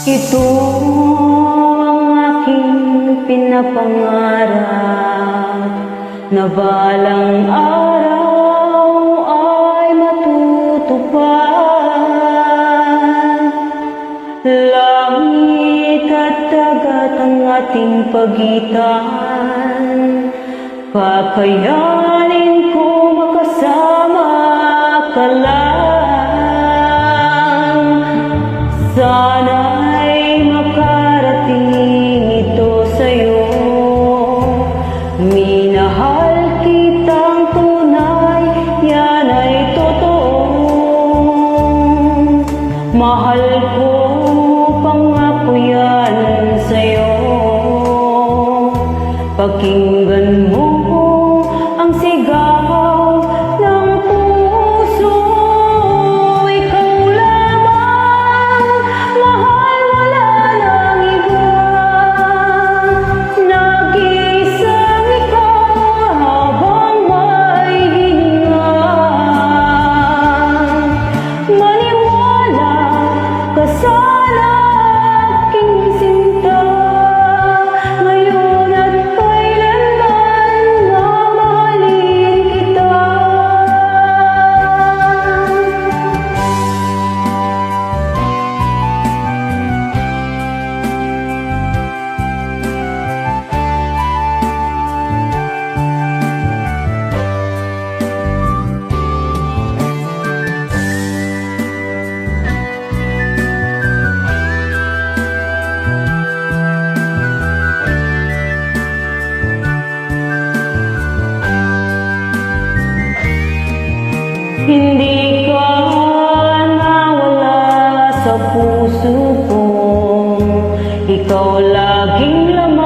Ito ang aking pinapangarap na balang araw ay matutupad. Langit at dagat ang ating pagitan, kakayanin ko makasama ka lang. Sana'y makarating ito sa'yo, minahal kitang tunay, yan ay totoo. Mahal ko, pangako yan sa'yo. Pakinggan mo ang sigaw ng puso. Ikaw lamang, mahal, wala nang iba. Nag-iisang ikaw habang may hininga. Maniwala ka sana, aking sinta, ngayon at kailanman mamahalin kita. Hindi ka nawala sa puso ko, ikaw laging laman.